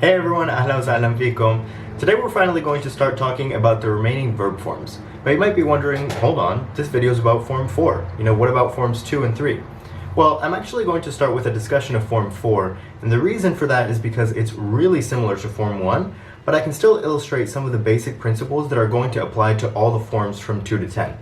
Hey everyone, ahlan wa sahlan fikum. Today we're finally going to start talking about the remaining verb forms. But you might be wondering, hold on, this video is about form 4. What about forms 2 and 3? Well, I'm actually going to start with a discussion of form 4, and the reason for that is because it's really similar to form 1, but I can still illustrate some of the basic principles that are going to apply to all the forms from 2 to 10.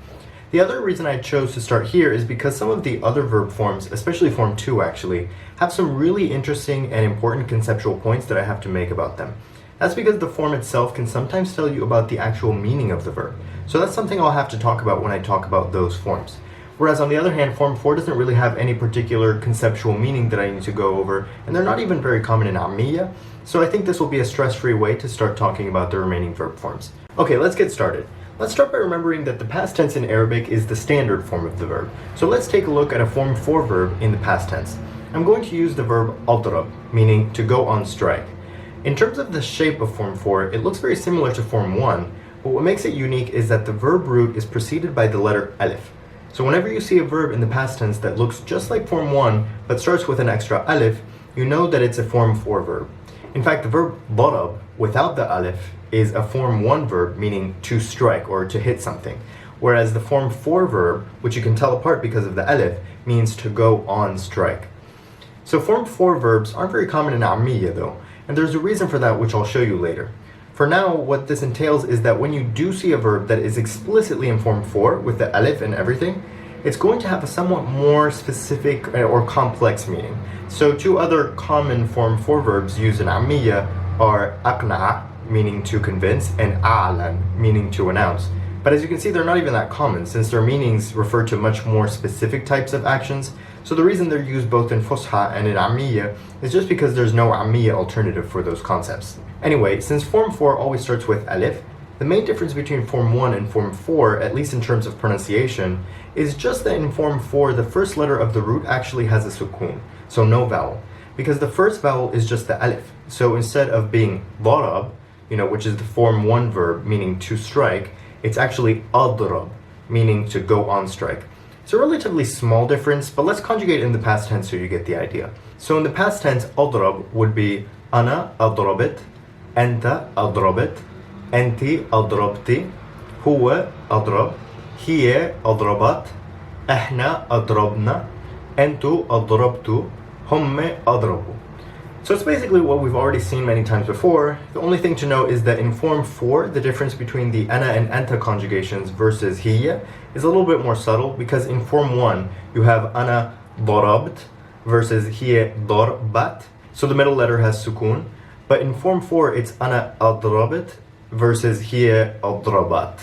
The other reason I chose to start here is because some of the other verb forms, especially form 2 actually, have some really interesting and important conceptual points that I have to make about them. That's because the form itself can sometimes tell you about the actual meaning of the verb. So that's something I'll have to talk about when I talk about those forms. Whereas on the other hand, form 4 doesn't really have any particular conceptual meaning that I need to go over, and they're not even very common in Ammiya, so I think this will be a stress-free way to start talking about the remaining verb forms. Okay, let's get started. Let's start by remembering that the past tense in Arabic is the standard form of the verb. So let's take a look at a form 4 verb in the past tense. I'm going to use the verb adrab, meaning to go on strike. In terms of the shape of form 4, it looks very similar to form 1, but what makes it unique is that the verb root is preceded by the letter alif. So whenever you see a verb in the past tense that looks just like form 1, but starts with an extra alif, you know that it's a form 4 verb. In fact, the verb darab without the alif is a form 1 verb, meaning to strike or to hit something. Whereas the form 4 verb, which you can tell apart because of the alif, means to go on strike. So form 4 verbs aren't very common in Ammiya though, and there's a reason for that which I'll show you later. For now, what this entails is that when you do see a verb that is explicitly in form 4 with the alif and everything, it's going to have a somewhat more specific or complex meaning. So two other common form 4 verbs used in Ammiya are aqna'a, meaning to convince, and a'lan, meaning to announce. But as you can see, they're not even that common, since their meanings refer to much more specific types of actions. So the reason they're used both in Fusha and in Ammiya is just because there's no Ammiya alternative for those concepts. Anyway, since form 4 always starts with alif, the main difference between form 1 and form 4, at least in terms of pronunciation, is just that in form 4, the first letter of the root actually has a sukun, so no vowel. Because the first vowel is just the alif. So instead of being darab, which is the form 1 verb, meaning to strike, it's actually adrab, meaning to go on strike. It's a relatively small difference, but let's conjugate in the past tense so you get the idea. So in the past tense, adrab would be ana adrabit, anta adrabit, anti adrabti, huwa adrab, hiya adrabat, ahna adrabna, antu adrabtu, humme adrabu. So it's basically what we've already seen many times before. The only thing to note is that in form 4, the difference between the ana and anta conjugations versus hiya is a little bit more subtle, because in form 1, you have ana darabt versus hiya darbat. So the middle letter has sukun. But in form 4, it's ana adrabit versus hiya adrabat.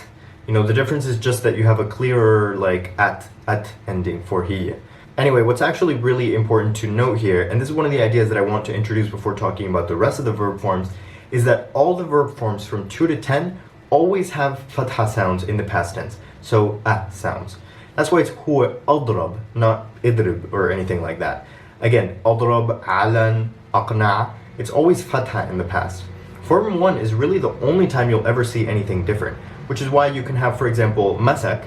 The difference is just that you have a clearer at ending for hiya. Anyway, what's actually really important to note here, and this is one of the ideas that I want to introduce before talking about the rest of the verb forms, is that all the verb forms from 2 to 10 always have fatha sounds in the past tense, so sounds. That's why it's huwa adrab, not idrib or anything like that. Again, adrab, alan, aqna', it's always fatha in the past. Form 1 is really the only time you'll ever see anything different, which is why you can have, for example, masak,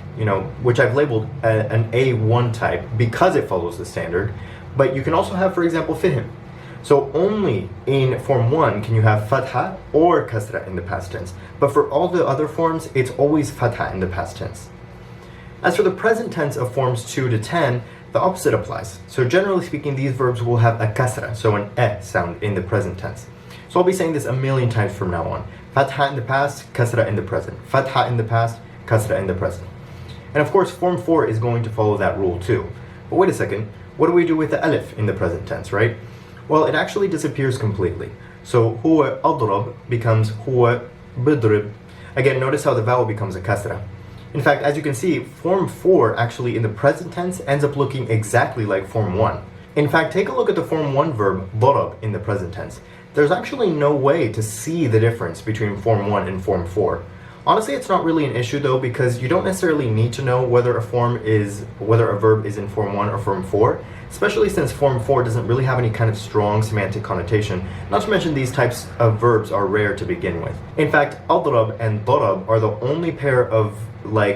which I've labeled an A1 type because it follows the standard, but you can also have, for example, fihm. So only in form 1 can you have fatha or kasra in the past tense, but for all the other forms, it's always fatha in the past tense. As for the present tense of forms 2 to 10, the opposite applies. So generally speaking, these verbs will have a kasra, so an e sound in the present tense. So I'll be saying this a million times from now on. Fatha in the past, kasra in the present. Fatha in the past, kasra in the present. And of course, form 4 is going to follow that rule too. But wait a second, what do we do with the alif in the present tense, right? Well, it actually disappears completely. So huwa adrab becomes huwa bidrib. Again, notice how the vowel becomes a kasra. In fact, as you can see, form 4 actually in the present tense ends up looking exactly like form 1. In fact, take a look at the form 1 verb darab in the present tense. There's actually no way to see the difference between form 1 and form 4. Honestly, it's not really an issue though, because you don't necessarily need to know whether a verb is in form 1 or form 4, especially since form 4 doesn't really have any kind of strong semantic connotation, not to mention these types of verbs are rare to begin with. In fact, adrab and darab are the only pair of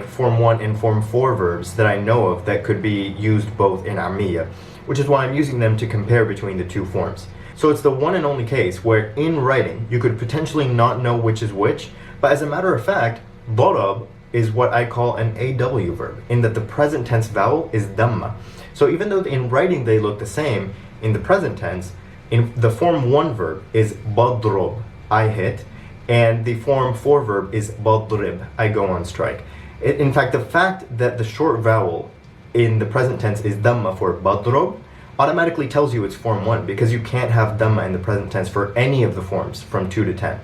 form 1 and form 4 verbs that I know of that could be used both in Ammiya, which is why I'm using them to compare between the two forms. So it's the one and only case where in writing you could potentially not know which is which, but as a matter of fact, ضرب is what I call an AW verb, in that the present tense vowel is dhamma. So even though in writing they look the same, in the present tense, in the form 1 verb is badrob, I hit, and the form 4 verb is badrib, I go on strike. In fact, the fact that the short vowel in the present tense is dhamma for badrob automatically tells you it's form 1, because you can't have dhamma in the present tense for any of the forms from 2 to 10.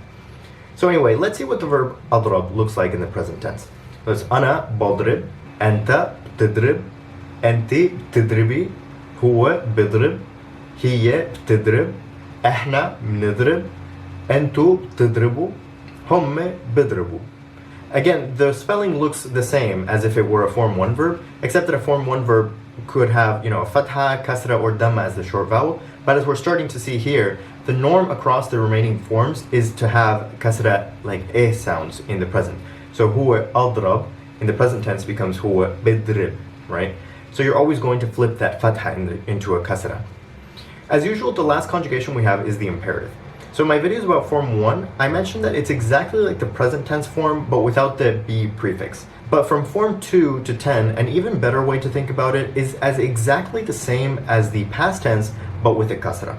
So anyway, let's see what the verb adrab looks like in the present tense. So it's ana badrib, anta btidrib, anti btidribi, huwa bidrib, hiya btidrib, احنا بنضرب, انتو بتضربوا, هم بيضربوا. Again, the spelling looks the same as if it were a form 1 verb, except that a form 1 verb could have, a fatha, kasra, or dhamma as the short vowel. But as we're starting to see here, the norm across the remaining forms is to have kasra, like eh sounds in the present. So huwa adrab in the present tense becomes huwa bidrib, right? So you're always going to flip that fatha into a kasra. As usual, the last conjugation we have is the imperative. So in my videos about form 1, I mentioned that it's exactly like the present tense form, but without the be prefix. But from form 2 to 10, an even better way to think about it is as exactly the same as the past tense, but with a kasra.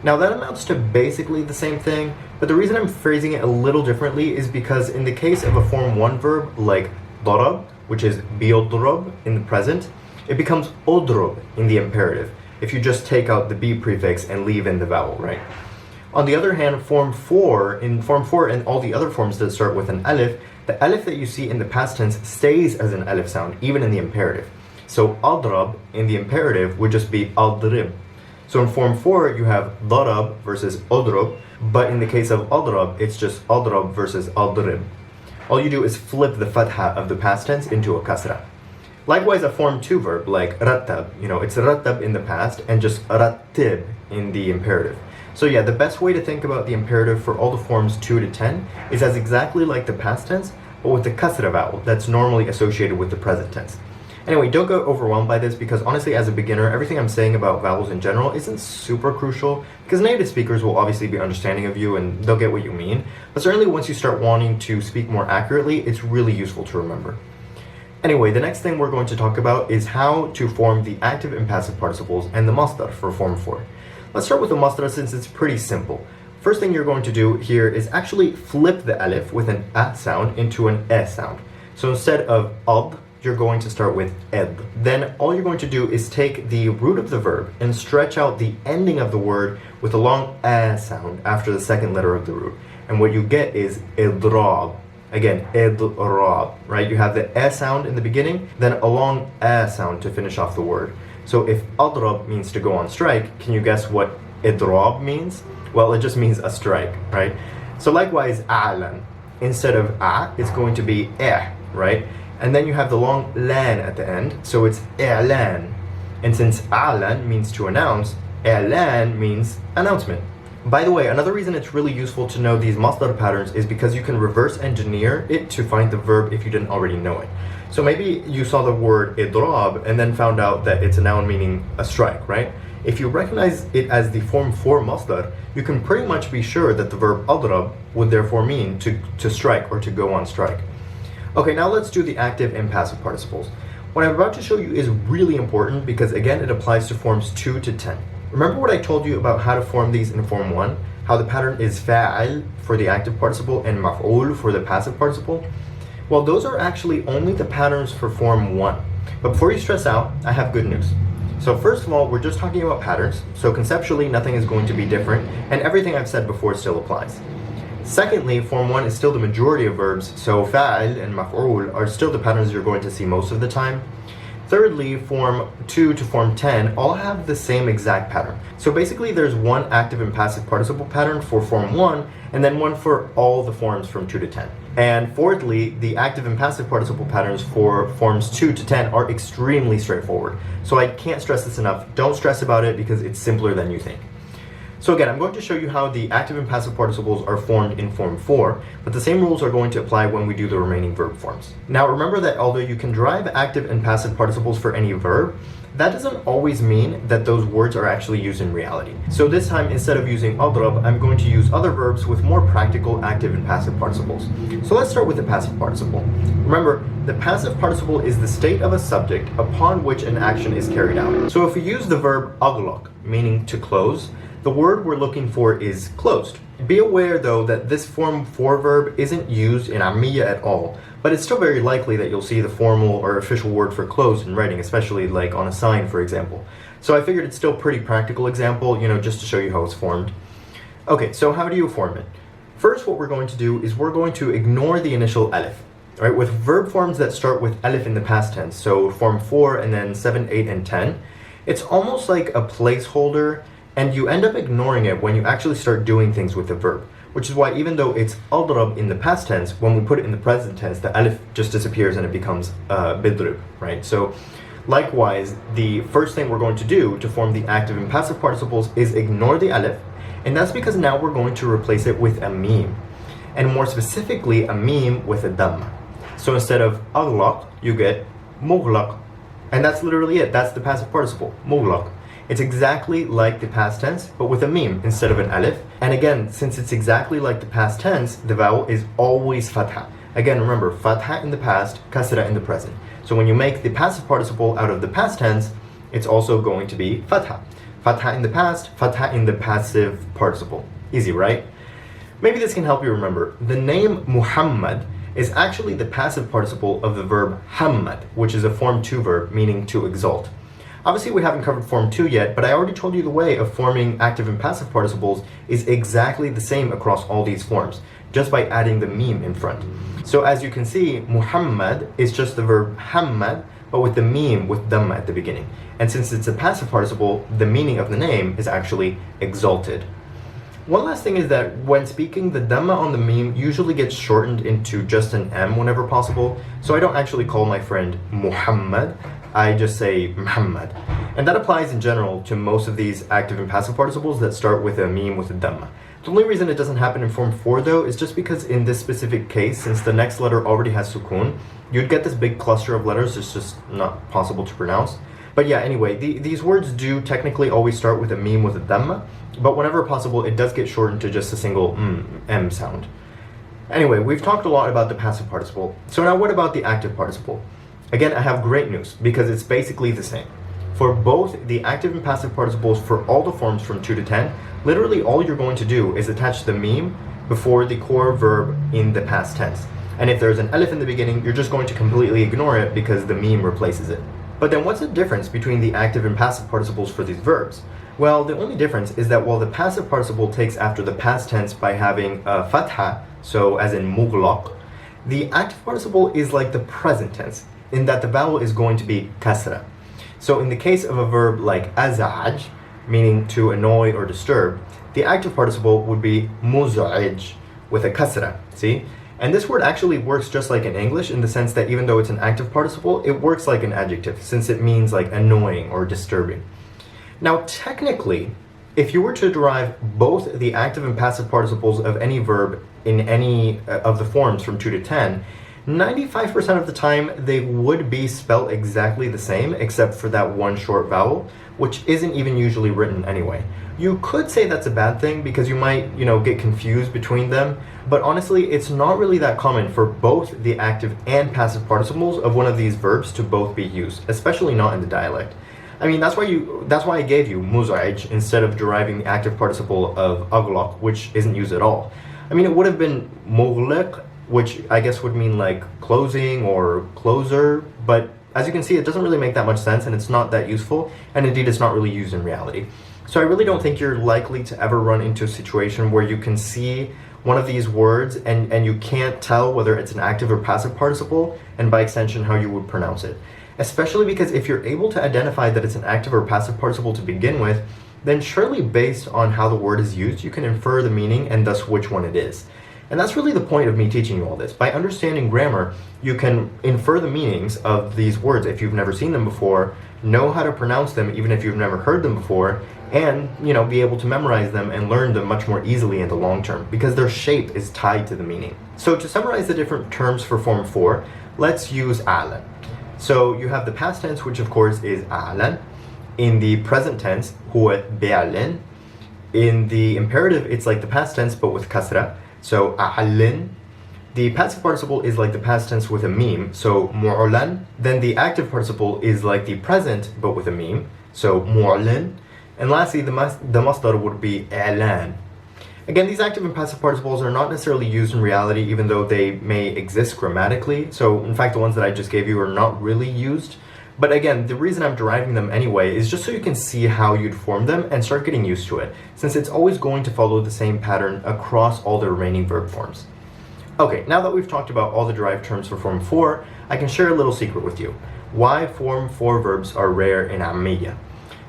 Now that amounts to basically the same thing, but the reason I'm phrasing it a little differently is because in the case of a form 1 verb like darab, which is biyodrob in the present, it becomes odrob in the imperative, if you just take out the be prefix and leave in the vowel, right? On the other hand, form 4 and all the other forms that start with an alif, the alif that you see in the past tense stays as an alif sound, even in the imperative. So adrab in the imperative would just be adrib. So in form 4, you have darab versus odrob, but in the case of adrab, it's just adrab versus adrib. All you do is flip the fatha of the past tense into a kasra. Likewise, a form 2 verb like rattab, it's rattab in the past and just rattib in the imperative. So yeah, the best way to think about the imperative for all the forms 2 to 10 is as exactly like the past tense, but with the kasra vowel that's normally associated with the present tense. Anyway, don't get overwhelmed by this, because honestly, as a beginner, everything I'm saying about vowels in general isn't super crucial, because native speakers will obviously be understanding of you and they'll get what you mean. But certainly once you start wanting to speak more accurately, it's really useful to remember. Anyway, the next thing we're going to talk about is how to form the active and passive participles and the masdar for form 4. Let's start with the masdar since it's pretty simple. First thing you're going to do here is actually flip the alif with an a sound into an e sound. So instead of ad, you're going to start with ed. Then all you're going to do is take the root of the verb and stretch out the ending of the word with a long a sound after the second letter of the root. And what you get is idrab. Again, idrab, right? You have the e sound in the beginning, then a long a sound to finish off the word. So if adrab means to go on strike, can you guess what idrab means? Well, it just means a strike, right? So likewise, a'lan. Instead of a, it's going to be eh, right? And then you have the long lan at the end, so it's i'lan. And since a'lan means to announce, i'lan means announcement. By the way, another reason it's really useful to know these masdar patterns is because you can reverse engineer it to find the verb if you didn't already know it. So maybe you saw the word idrab and then found out that it's a noun meaning a strike, right? If you recognize it as the form 4 masdar, you can pretty much be sure that the verb adrab would therefore mean to strike or to go on strike. Okay, now let's do the active and passive participles. What I'm about to show you is really important because again, it applies to forms 2 to 10. Remember what I told you about how to form these in form 1? How the pattern is fa'al for the active participle and maf'ul for the passive participle? Well, those are actually only the patterns for form 1. But before you stress out, I have good news. So first of all, we're just talking about patterns, so conceptually nothing is going to be different, and everything I've said before still applies. Secondly, form 1 is still the majority of verbs, so fa'al and maf'ul are still the patterns you're going to see most of the time. Thirdly, form 2 to form 10 all have the same exact pattern. So basically there's one active and passive participle pattern for form 1 and then one for all the forms from 2 to 10. And fourthly, the active and passive participle patterns for forms 2 to 10 are extremely straightforward. So I can't stress this enough. Don't stress about it because it's simpler than you think. So again, I'm going to show you how the active and passive participles are formed in form 4, but the same rules are going to apply when we do the remaining verb forms. Now remember that although you can derive active and passive participles for any verb, that doesn't always mean that those words are actually used in reality. So this time, instead of using adrab, I'm going to use other verbs with more practical active and passive participles. So let's start with the passive participle. Remember, the passive participle is the state of a subject upon which an action is carried out. So if we use the verb aghlaq, meaning to close, the word we're looking for is closed. Be aware though that this form 4 verb isn't used in Ammiya at all, but it's still very likely that you'll see the formal or official word for closed in writing, especially like on a sign, for example. So I figured it's still a pretty practical example, just to show you how it's formed. Okay, so how do you form it? First, what we're going to do is we're going to ignore the initial alif. All right, with verb forms that start with alif in the past tense, so form 4 and then 7, 8, and 10, it's almost like a placeholder, and you end up ignoring it when you actually start doing things with the verb. Which is why even though it's adrab in the past tense, when we put it in the present tense, the alif just disappears and it becomes bidrib, right? So likewise, the first thing we're going to do to form the active and passive participles is ignore the alif, and that's because now we're going to replace it with a meme, and more specifically a meme with a dhamma. So instead of aghlaq, you get mughlaq, and that's literally it. That's the passive participle, mughlaq. It's exactly like the past tense, but with a meme instead of an alif. And again, since it's exactly like the past tense, the vowel is always fatha. Again, remember, fatha in the past, kasra in the present. So when you make the passive participle out of the past tense, it's also going to be fatha. Fatha in the past, fatha in the passive participle. Easy, right? Maybe this can help you remember. The name Muhammad is actually the passive participle of the verb hammad, which is a form 2 verb, meaning to exalt. Obviously, we haven't covered form 2 yet, but I already told you the way of forming active and passive participles is exactly the same across all these forms, just by adding the meme in front. So as you can see, Muhammad is just the verb hammad, but with the meme with dhamma at the beginning. And since it's a passive participle, the meaning of the name is actually exalted. One last thing is that when speaking, the dhamma on the meme usually gets shortened into just an M whenever possible, so I don't actually call my friend Muhammad, I just say Muhammad. And that applies in general to most of these active and passive participles that start with a meme with a dhamma. The only reason it doesn't happen in form 4 though is just because in this specific case, since the next letter already has sukun, you'd get this big cluster of letters that's just not possible to pronounce. But yeah, anyway, these words do technically always start with a meme with a dhamma, but whenever possible it does get shortened to just a single M sound. Anyway, we've talked a lot about the passive participle, so now what about the active participle? Again, I have great news, because it's basically the same. For both the active and passive participles for all the forms from 2 to 10, literally all you're going to do is attach the meme before the core verb in the past tense. And if there's an alif in the beginning, you're just going to completely ignore it because the meme replaces it. But then what's the difference between the active and passive participles for these verbs? Well, the only difference is that while the passive participle takes after the past tense by having a fatha, so as in mughlaq, the active participle is like the present tense, in that the vowel is going to be kasra. So in the case of a verb like azaj, meaning to annoy or disturb, the active participle would be muz'ij with a kasra, see? And this word actually works just like in English in the sense that even though it's an active participle, it works like an adjective since it means like annoying or disturbing. Now technically, if you were to derive both the active and passive participles of any verb in any of the forms from 2 to 10, 95% of the time they would be spelled exactly the same except for that one short vowel, which isn't even usually written anyway. You could say that's a bad thing because you might, get confused between them, but honestly, it's not really that common for both the active and passive participles of one of these verbs to both be used, especially not in the dialect. I mean, that's why I gave you muz'ij instead of deriving the active participle of aghlaq, which isn't used at all. I mean, it would have been mughliq, which I guess would mean like closing or closer, but as you can see, it doesn't really make that much sense and it's not that useful, and indeed it's not really used in reality. So I really don't think you're likely to ever run into a situation where you can see one of these words and you can't tell whether it's an active or passive participle, and by extension how you would pronounce it. Especially because if you're able to identify that it's an active or passive participle to begin with, then surely based on how the word is used, you can infer the meaning and thus which one it is. And that's really the point of me teaching you all this. By understanding grammar, you can infer the meanings of these words if you've never seen them before, know how to pronounce them even if you've never heard them before, and be able to memorize them and learn them much more easily in the long term because their shape is tied to the meaning. So to summarize the different terms for form 4, let's use a'la. So you have the past tense, which of course is أعلن. In the present tense, هو بيعلن. In the imperative, it's like the past tense but with kasra, so أعلن. The passive participle is like the past tense with a meme, so معلن. Then the active participle is like the present but with a meme, so معلن. And lastly, the masdar would be إعلان. Again, these active and passive participles are not necessarily used in reality, even though they may exist grammatically. So in fact, the ones that I just gave you are not really used. But again, the reason I'm deriving them anyway is just so you can see how you'd form them and start getting used to it, since it's always going to follow the same pattern across all the remaining verb forms. Okay, now that we've talked about all the derived terms for Form 4, I can share a little secret with you. Why Form 4 verbs are rare in Ammiya.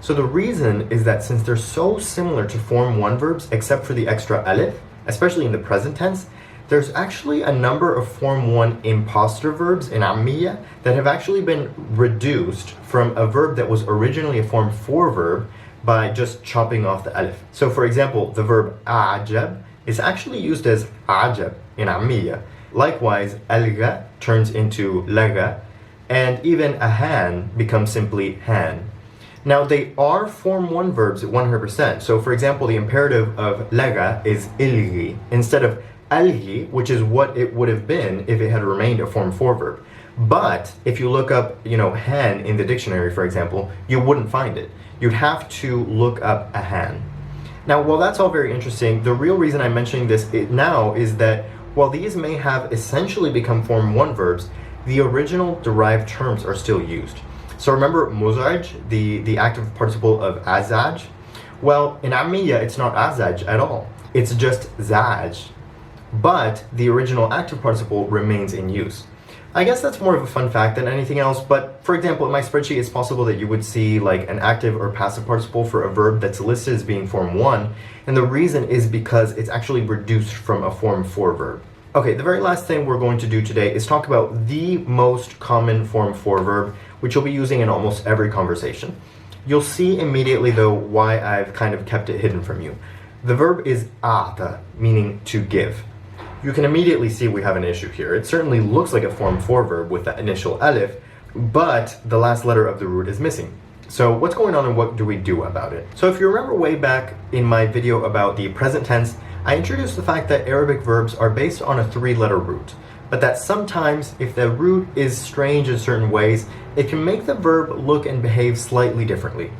So the reason is that since they're so similar to Form 1 verbs except for the extra alif, especially in the present tense, there's actually a number of Form 1 imposter verbs in Ammiya that have actually been reduced from a verb that was originally a Form 4 verb by just chopping off the alif. So for example, the verb أعجب is actually used as أعجب in Ammiya. Likewise, ألغى turns into لغى, and even أهان becomes simply han. Now they are Form 1 verbs at 100%. So for example, the imperative of لغى is إلغي instead of ألغي, which is what it would have been if it had remained a Form 4 verb. But if you look up, han in the dictionary, for example, you wouldn't find it. You'd have to look up a han. Now, while that's all very interesting, the real reason I'm mentioning this now is that while these may have essentially become Form 1 verbs, the original derived terms are still used. So remember muzaj, the active participle of azaj? Well, in Ammiya, it's not azaj at all. It's just zaj. But the original active participle remains in use. I guess that's more of a fun fact than anything else, but for example, in my spreadsheet, it's possible that you would see like an active or passive participle for a verb that's listed as being Form 1, and the reason is because it's actually reduced from a Form 4 verb. Okay, the very last thing we're going to do today is talk about the most common Form 4 verb, which you'll be using in almost every conversation. You'll see immediately though why I've kind of kept it hidden from you. The verb is a'ta, meaning to give. You can immediately see we have an issue here. It certainly looks like a Form 4 verb with the initial alif, but the last letter of the root is missing. So what's going on and what do we do about it? So if you remember way back in my video about the present tense, I introduced the fact that Arabic verbs are based on a 3-letter root, but that sometimes if the root is strange in certain ways, it can make the verb look and behave slightly differently.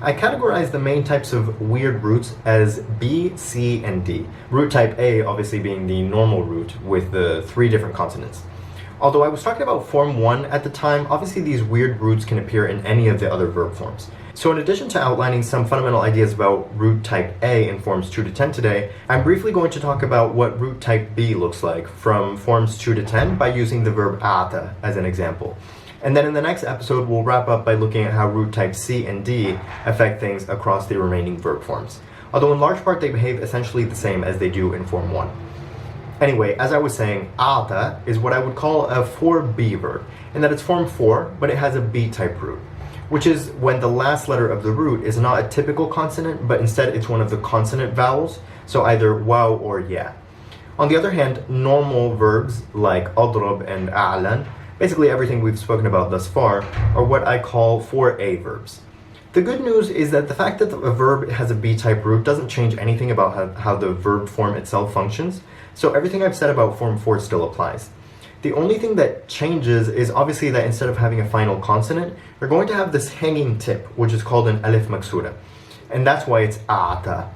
I categorize the main types of weird roots as B, C, and D. Root type A obviously being the normal root with the 3 different consonants. Although I was talking about Form 1 at the time, obviously these weird roots can appear in any of the other verb forms. So in addition to outlining some fundamental ideas about root type A in Forms 2 to 10 today, I'm briefly going to talk about what root type B looks like from Forms 2 to 10 by using the verb a'ta as an example. And then in the next episode, we'll wrap up by looking at how root type C and D affect things across the remaining verb forms. Although in large part they behave essentially the same as they do in Form 1. Anyway, as I was saying, a'ta is what I would call a 4B verb, in that it's Form 4, but it has a B-type root, which is when the last letter of the root is not a typical consonant, but instead it's one of the consonant vowels, so either waw or ya. On the other hand, normal verbs like adrab and a'lan, basically everything we've spoken about thus far, are what I call 4A verbs. The good news is that the fact that a verb has a B-type root doesn't change anything about how the verb form itself functions, so everything I've said about Form 4 still applies. The only thing that changes is obviously that instead of having a final consonant, you're going to have this hanging tip, which is called an alif maksura, and that's why it's a'ta.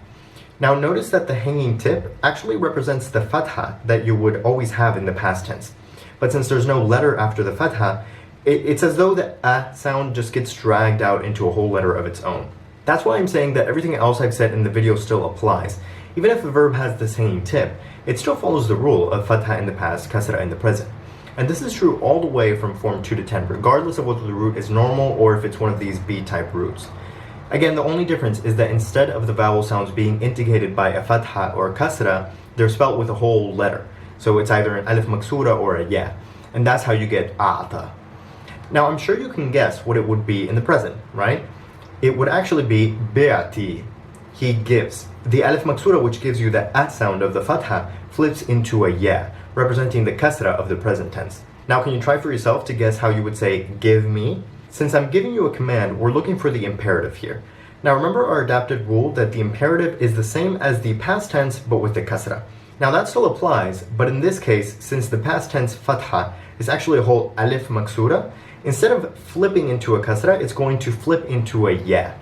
Now notice that the hanging tip actually represents the fatha that you would always have in the past tense. But since there's no letter after the fatha, it's as though the a sound just gets dragged out into a whole letter of its own. That's why I'm saying that everything else I've said in the video still applies. Even if the verb has this hanging tip, it still follows the rule of fatha in the past, kasra in the present. And this is true all the way from Form 2 to 10, regardless of whether the root is normal or if it's one of these B-type roots. Again, the only difference is that instead of the vowel sounds being indicated by a fatha or a kasra, they're spelt with a whole letter. So it's either an alif maksura or a ya. And that's how you get a'ta. Now I'm sure you can guess what it would be in the present, right? It would actually be bi'ati. He gives. The alif maksura, which gives you the at sound of the fatha, flips into a ya, representing the kasra of the present tense. Now, can you try for yourself to guess how you would say give me? Since I'm giving you a command, we're looking for the imperative here. Now remember our adapted rule that the imperative is the same as the past tense but with the kasra. Now that still applies, but in this case, since the past tense fatha is actually a whole alif maksura, instead of flipping into a kasra, it's going to flip into a ya.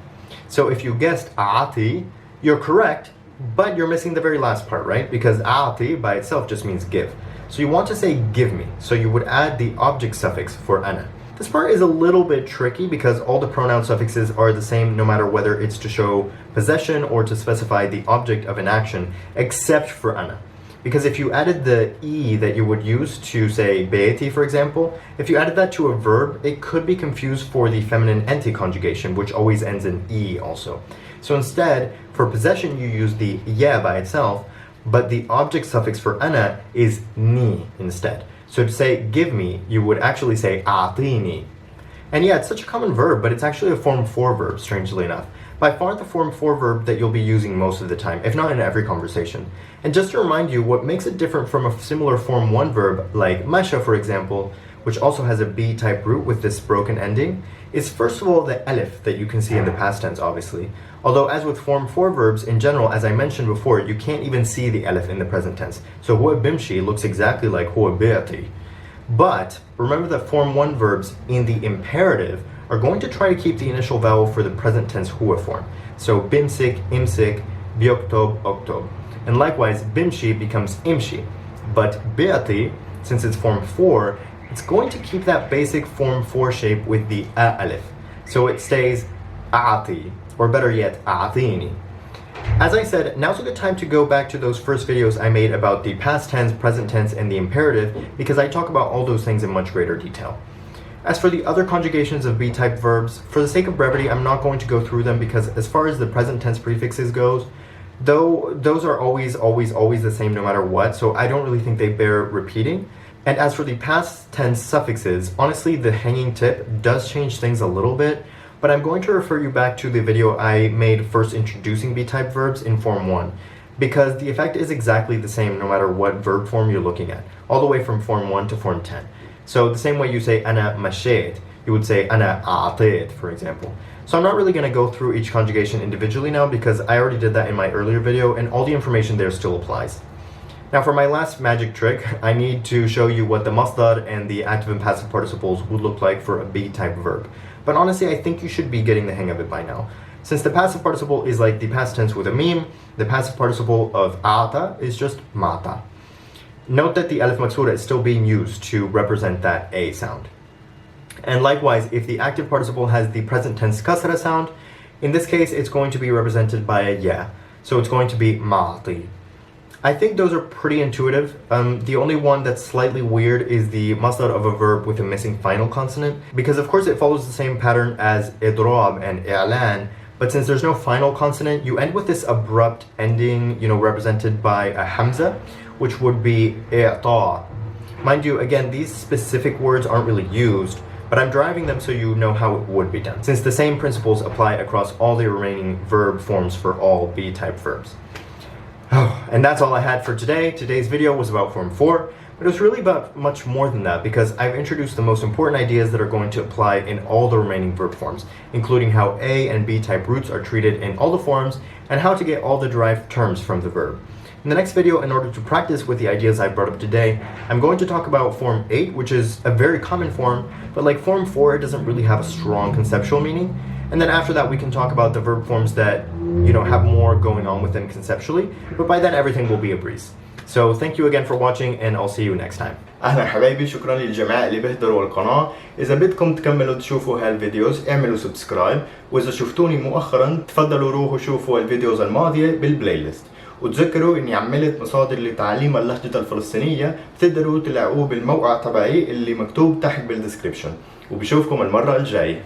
So if you guessed aati, you're correct, but you're missing the very last part, right? Because aati by itself just means give. So you want to say give me, so you would add the object suffix for ana. This part is a little bit tricky because all the pronoun suffixes are the same no matter whether it's to show possession or to specify the object of an action, except for ana. Because if you added the e that you would use to say beeti, for example, if you added that to a verb, it could be confused for the feminine ente conjugation, which always ends in e also. So instead, for possession, you use the ya by itself, but the object suffix for ana is ni instead. So to say give me, you would actually say atini. And yeah, it's such a common verb, but it's actually a form 4 verb, strangely enough. By far the form 4 verb that you'll be using most of the time, if not in every conversation. And just to remind you, what makes it different from a similar form 1 verb, like masha for example, which also has a B-type root with this broken ending, is first of all the alif that you can see in the past tense, obviously. Although as with form 4 verbs, in general, as I mentioned before, you can't even see the alif in the present tense. So huwa bimshi looks exactly like huwa bi'ati. But remember that form 1 verbs in the imperative are going to try to keep the initial vowel for the present tense huwa form. So bimsik, imsik, bioktob, oktob. And likewise, bimshi becomes imshi. But bi'ati, since it's form 4, it's going to keep that basic form 4 shape with the a alif. So it stays a'ati, or better yet, a'atini. As I said, now's a good time to go back to those first videos I made about the past tense, present tense, and the imperative, because I talk about all those things in much greater detail. As for the other conjugations of B-type verbs, for the sake of brevity, I'm not going to go through them because as far as the present tense prefixes goes, though those are always the same no matter what, so I don't really think they bear repeating. And as for the past tense suffixes, honestly, the hanging tip does change things a little bit, but I'm going to refer you back to the video I made first introducing B-type verbs in form 1, because the effect is exactly the same no matter what verb form you're looking at, all the way from form 1 to form 10. So the same way you say ana mashayt, you would say ana a'tayt, for example. So I'm not really going to go through each conjugation individually now because I already did that in my earlier video and all the information there still applies. Now for my last magic trick, I need to show you what the masdar and the active and passive participles would look like for a B-type verb. But honestly, I think you should be getting the hang of it by now. Since the passive participle is like the past tense with a meme, the passive participle of ata is just mata. Note that the alif maksura is still being used to represent that a sound. And likewise, if the active participle has the present tense kasra sound, in this case it's going to be represented by a ya. So it's going to be ma'ati. I think those are pretty intuitive. The only one that's slightly weird is the masdar of a verb with a missing final consonant, because of course it follows the same pattern as idrab and i'lan, but since there's no final consonant, you end with this abrupt ending, represented by a hamza, which would be i'ta. Mind you, again, these specific words aren't really used, but I'm driving them so you know how it would be done, since the same principles apply across all the remaining verb forms for all B-type verbs. Oh, and that's all I had for today. Today's video was about form 4, but it was really about much more than that because I've introduced the most important ideas that are going to apply in all the remaining verb forms, including how A and B type roots are treated in all the forms and how to get all the derived terms from the verb. In the next video, in order to practice with the ideas I brought up today, I'm going to talk about form 8, which is a very common form, but like form 4, it doesn't really have a strong conceptual meaning. And then after that, we can talk about the verb forms that, have more going on with them conceptually, but by then everything will be a breeze. So thank you again for watching, and I'll see you next time. اهلا حبايبي، شكرا للجماعة اللي بيحضروا القناة. إذا بدكم تكملوا تشوفوا هالفيديوز اعملوا سبسكرايب، وإذا شفتوني مؤخرا تفضلوا روحوا شوفوا الفيديوز الماضية بالبلاي ليست. وتذكروا اني عملت مصادر لتعليم اللهجة الفلسطينية بتقدروا تلاقوه بالموقع تبعي اللي مكتوب تحت بالدسكريبشن، وبشوفكم المرة الجاية.